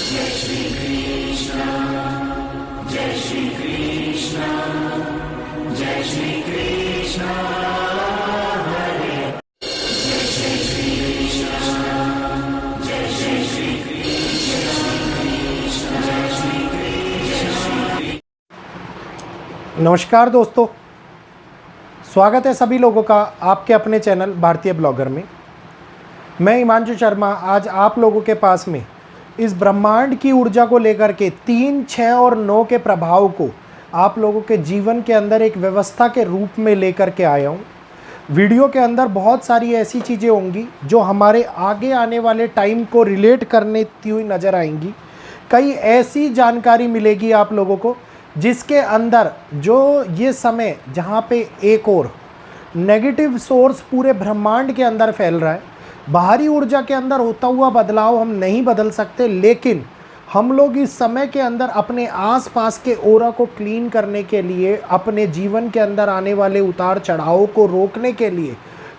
जय श्री कृष्ण जय श्री कृष्ण जय श्री कृष्ण हरे जय श्री कृष्ण जय श्री कृष्ण जय श्री कृष्ण। नमस्कार दोस्तों, स्वागत है सभी लोगों का आपके अपने चैनल भारतीय ब्लॉगर में। मैं हिमांशु शर्मा आज आप लोगों के पास में इस ब्रह्मांड की ऊर्जा को लेकर के 3, 6 और 9 के प्रभाव को आप लोगों के जीवन के अंदर एक व्यवस्था के रूप में लेकर के आया हूँ। वीडियो के अंदर बहुत सारी ऐसी चीज़ें होंगी जो हमारे आगे आने वाले टाइम को रिलेट करने हुई नज़र आएंगी। कई ऐसी जानकारी मिलेगी आप लोगों को जिसके अंदर जो ये समय जहाँ पे एक और नेगेटिव सोर्स पूरे ब्रह्मांड के अंदर फैल रहा है, बाहरी ऊर्जा के अंदर होता हुआ बदलाव हम नहीं बदल सकते, लेकिन हम लोग इस समय के अंदर अपने आसपास के ओरा को क्लीन करने के लिए, अपने जीवन के अंदर आने वाले उतार चढ़ाव को रोकने के लिए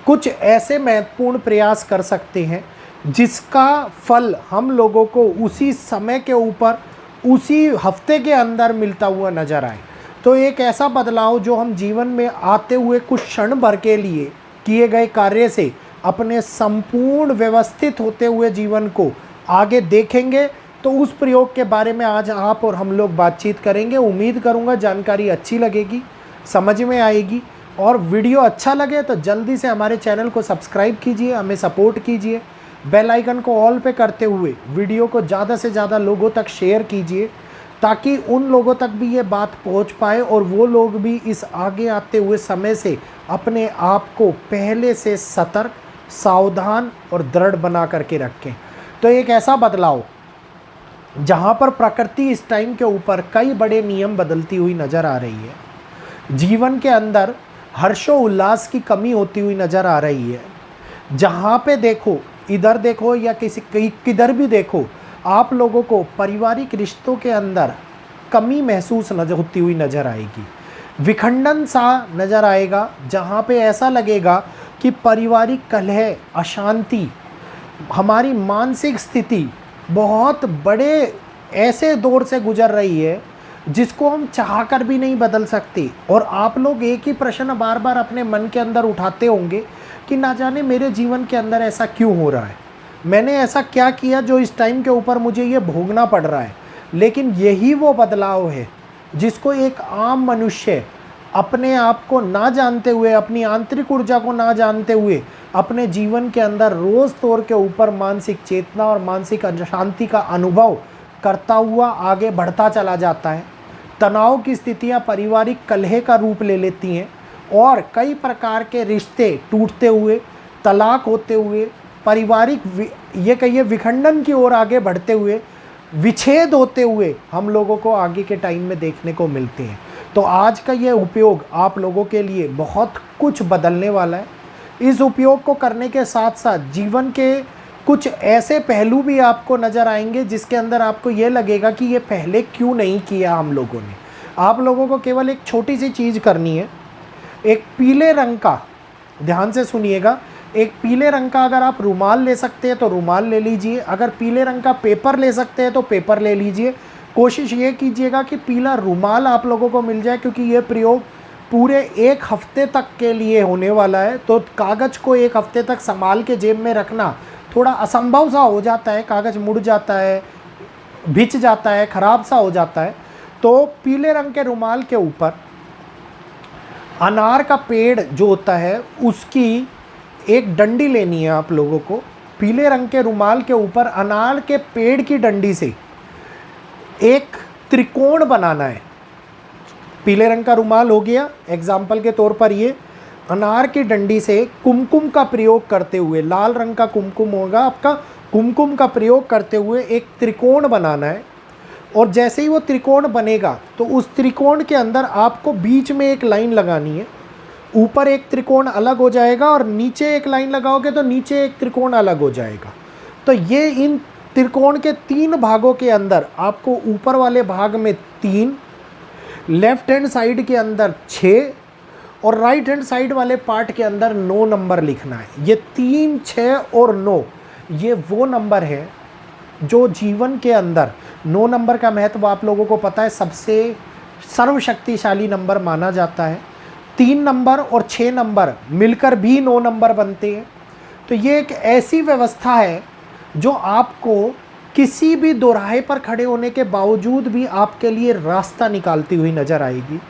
कुछ ऐसे महत्वपूर्ण प्रयास कर सकते हैं जिसका फल हम लोगों को उसी समय के ऊपर उसी हफ्ते के अंदर मिलता हुआ नजर आए। तो एक ऐसा बदलाव जो हम जीवन में आते हुए कुछ क्षण भर के लिए किए गए कार्य से अपने संपूर्ण व्यवस्थित होते हुए जीवन को आगे देखेंगे। तो उस प्रयोग के बारे में आज आप और हम लोग बातचीत करेंगे। उम्मीद करूंगा जानकारी अच्छी लगेगी, समझ में आएगी, और वीडियो अच्छा लगे तो जल्दी से हमारे चैनल को सब्सक्राइब कीजिए, हमें सपोर्ट कीजिए, बेल आइकन को ऑल पे करते हुए वीडियो को ज़्यादा से ज़्यादा लोगों तक शेयर कीजिए ताकि उन लोगों तक भी ये बात पहुंच पाए और वो लोग भी इस आगे आते हुए समय से अपने आप को पहले से सतर्क, सावधान और दृढ़ बना करके रखें। तो एक ऐसा बदलाव जहां पर प्रकृति इस टाइम के ऊपर कई बड़े नियम बदलती हुई नज़र आ रही है, जीवन के अंदर हर्षोल्लास की कमी होती हुई नज़र आ रही है। जहाँ पे देखो, इधर देखो या किधर भी देखो, आप लोगों को पारिवारिक रिश्तों के अंदर कमी महसूस होती हुई नज़र आएगी, विखंडन सा नज़र आएगा, जहाँ पे ऐसा लगेगा कि पारिवारिक कलह, अशांति, हमारी मानसिक स्थिति बहुत बड़े ऐसे दौर से गुजर रही है जिसको हम चाहकर भी नहीं बदल सकते। और आप लोग एक ही प्रश्न बार बार अपने मन के अंदर उठाते होंगे कि ना जाने मेरे जीवन के अंदर ऐसा क्यों हो रहा है, मैंने ऐसा क्या किया जो इस टाइम के ऊपर मुझे ये भोगना पड़ रहा है। लेकिन यही वो बदलाव है जिसको एक आम मनुष्य अपने आप को ना जानते हुए, अपनी आंतरिक ऊर्जा को ना जानते हुए अपने जीवन के अंदर रोज़ तौर के ऊपर मानसिक चेतना और मानसिक अशांति का अनुभव करता हुआ आगे बढ़ता चला जाता है। तनाव की स्थितियाँ पारिवारिक कलह का रूप ले लेती हैं और कई प्रकार के रिश्ते टूटते हुए, तलाक होते हुए, पारिवारिक ये कहिए विखंडन की ओर आगे बढ़ते हुए, विच्छेद होते हुए हम लोगों को आगे के टाइम में देखने को मिलते हैं। तो आज का ये उपयोग आप लोगों के लिए बहुत कुछ बदलने वाला है। इस उपयोग को करने के साथ साथ जीवन के कुछ ऐसे पहलू भी आपको नज़र आएंगे जिसके अंदर आपको ये लगेगा कि ये पहले क्यों नहीं किया हम लोगों ने। आप लोगों को केवल एक छोटी सी चीज़ करनी है। एक पीले रंग का, ध्यान से सुनिएगा, एक पीले रंग का अगर आप रुमाल ले सकते हैं तो रुमाल ले लीजिए, अगर पीले रंग का पेपर ले सकते हैं तो पेपर ले लीजिए। कोशिश ये कीजिएगा कि पीला रुमाल आप लोगों को मिल जाए, क्योंकि ये प्रयोग पूरे एक हफ्ते तक के लिए होने वाला है। तो कागज़ को एक हफ्ते तक संभाल के जेब में रखना थोड़ा असंभव सा हो जाता है, कागज़ मुड़ जाता है, भिंच जाता है, ख़राब सा हो जाता है। तो पीले रंग के रुमाल के ऊपर अनार का पेड़ जो होता है उसकी एक डंडी लेनी है आप लोगों को। पीले रंग के रुमाल के ऊपर अनार के पेड़ की डंडी से एक त्रिकोण बनाना है। पीले रंग का रुमाल हो गया, एग्जाम्पल के तौर पर ये अनार की डंडी से कुमकुम का प्रयोग करते हुए, लाल रंग का कुमकुम होगा आपका, कुमकुम का प्रयोग करते हुए एक त्रिकोण बनाना है। और जैसे ही वो त्रिकोण बनेगा तो उस त्रिकोण के अंदर आपको बीच में एक लाइन लगानी है। ऊपर एक त्रिकोण अलग हो जाएगा और नीचे एक लाइन लगाओगे तो नीचे एक त्रिकोण अलग हो जाएगा। तो ये इन त्रिकोण के 3 भागों के अंदर आपको ऊपर वाले भाग में 3, लेफ्ट हैंड साइड के अंदर 6 और राइट हैंड साइड वाले पार्ट के अंदर 9 नंबर लिखना है। ये 3, 6 और 9 ये वो नंबर है जो जीवन के अंदर 9 नंबर का महत्व आप लोगों को पता है, सबसे सर्वशक्तिशाली नंबर माना जाता है। 3 नंबर और 6 नंबर मिलकर भी 9 नंबर बनते हैं। तो ये एक ऐसी व्यवस्था है जो आपको किसी भी दोराहे पर खड़े होने के बावजूद भी आपके लिए रास्ता निकालती हुई नजर आएगी।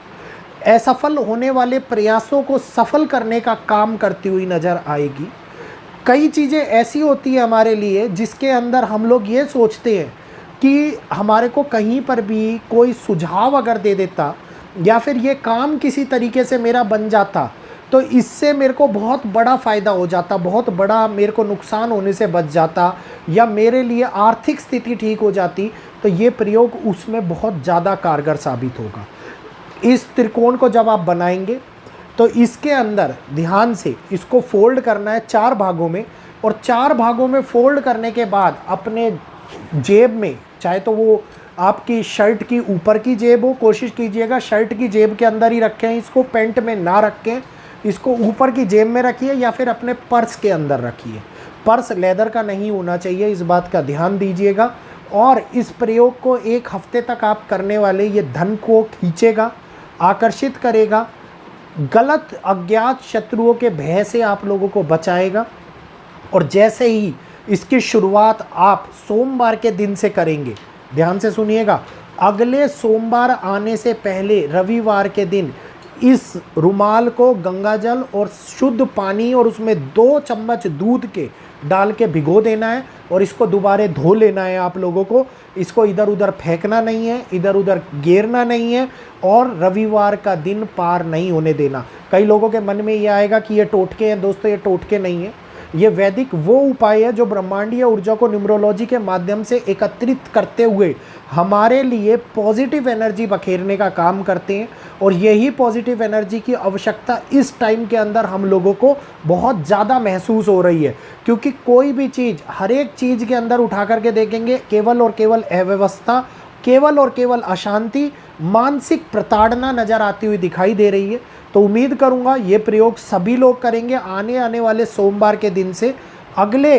असफल होने वाले प्रयासों को सफल करने का काम करती हुई नजर आएगी। कई चीज़ें ऐसी होती है हमारे लिए जिसके अंदर हम लोग ये सोचते हैं कि हमारे को कहीं पर भी कोई सुझाव अगर दे देता या फिर ये काम किसी तरीके से मेरा बन जाता तो इससे मेरे को बहुत बड़ा फ़ायदा हो जाता, बहुत बड़ा मेरे को नुकसान होने से बच जाता, या मेरे लिए आर्थिक स्थिति ठीक हो जाती, तो ये प्रयोग उसमें बहुत ज़्यादा कारगर साबित होगा। इस त्रिकोण को जब आप बनाएंगे तो इसके अंदर ध्यान से इसको फोल्ड करना है 4 भागों में, और 4 भागों में फोल्ड करने के बाद अपने जेब में, चाहे तो वो आपकी शर्ट की ऊपर की जेब हो, कोशिश कीजिएगा शर्ट की जेब के अंदर ही रखें इसको, पेंट में ना रखें, इसको ऊपर की जेब में रखिए या फिर अपने पर्स के अंदर रखिए। पर्स लेदर का नहीं होना चाहिए, इस बात का ध्यान दीजिएगा। और इस प्रयोग को 1 हफ्ते तक आप करने वाले, ये धन को खींचेगा, आकर्षित करेगा, गलत अज्ञात शत्रुओं के भय से आप लोगों को बचाएगा। और जैसे ही इसकी शुरुआत आप सोमवार के दिन से करेंगे, ध्यान से सुनिएगा, अगले सोमवार आने से पहले रविवार के दिन इस रुमाल को गंगाजल और शुद्ध पानी और उसमें 2 चम्मच दूध के डाल के भिगो देना है और इसको दोबारा धो लेना है आप लोगों को। इसको इधर उधर फेंकना नहीं है, इधर उधर गेरना नहीं है, और रविवार का दिन पार नहीं होने देना। कई लोगों के मन में ये आएगा कि ये टोटके हैं। दोस्तों, ये टोटके नहीं है, ये वैदिक वो उपाय है जो ब्रह्मांडीय ऊर्जा को न्यूमरोलॉजी के माध्यम से एकत्रित करते हुए हमारे लिए पॉजिटिव एनर्जी बखेरने का काम करते हैं। और यही पॉजिटिव एनर्जी की आवश्यकता इस टाइम के अंदर हम लोगों को बहुत ज़्यादा महसूस हो रही है, क्योंकि कोई भी चीज़, हर एक चीज़ के अंदर उठा करके देखेंगे केवल और केवल अव्यवस्था, केवल और केवल अशांति, मानसिक प्रताड़ना नज़र आती हुई दिखाई दे रही है। तो उम्मीद करूंगा ये प्रयोग सभी लोग करेंगे। आने वाले सोमवार के दिन से अगले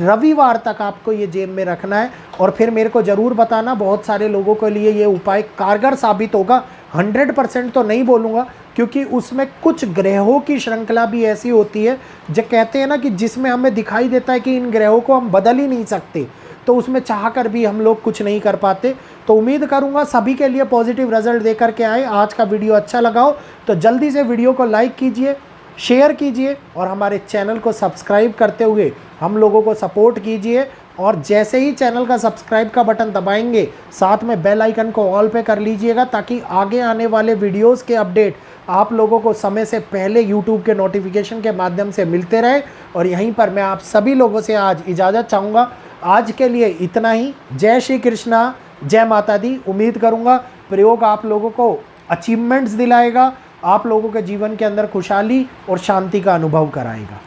रविवार तक आपको ये जेब में रखना है, और फिर मेरे को ज़रूर बताना। बहुत सारे लोगों के लिए ये उपाय कारगर साबित होगा। 100% तो नहीं बोलूँगा, क्योंकि उसमें कुछ ग्रहों की श्रृंखला भी ऐसी होती है जो कहते हैं ना कि जिसमें हमें दिखाई देता है कि इन ग्रहों को हम बदल ही नहीं सकते, तो उसमें चाह कर भी हम लोग कुछ नहीं कर पाते। तो उम्मीद करूंगा सभी के लिए पॉजिटिव रिजल्ट दे करके आए। आज का वीडियो अच्छा लगा हो तो जल्दी से वीडियो को लाइक कीजिए, शेयर कीजिए और हमारे चैनल को सब्सक्राइब करते हुए हम लोगों को सपोर्ट कीजिए। और जैसे ही चैनल का सब्सक्राइब का बटन दबाएंगे, साथ में बेल आइकन को ऑल पे कर लीजिएगा, ताकि आगे आने वाले वीडियोस के अपडेट आप लोगों को समय से पहले यूट्यूब के नोटिफिकेशन के माध्यम से मिलते रहे। और यहीं पर मैं आप सभी लोगों से आज इजाज़त चाहूँगा। आज के लिए इतना ही। जय श्री कृष्णा, जय माता दी। उम्मीद करूँगा प्रयोग आप लोगों को अचीवमेंट्स दिलाएगा, आप लोगों के जीवन के अंदर खुशहाली और शांति का अनुभव कराएगा।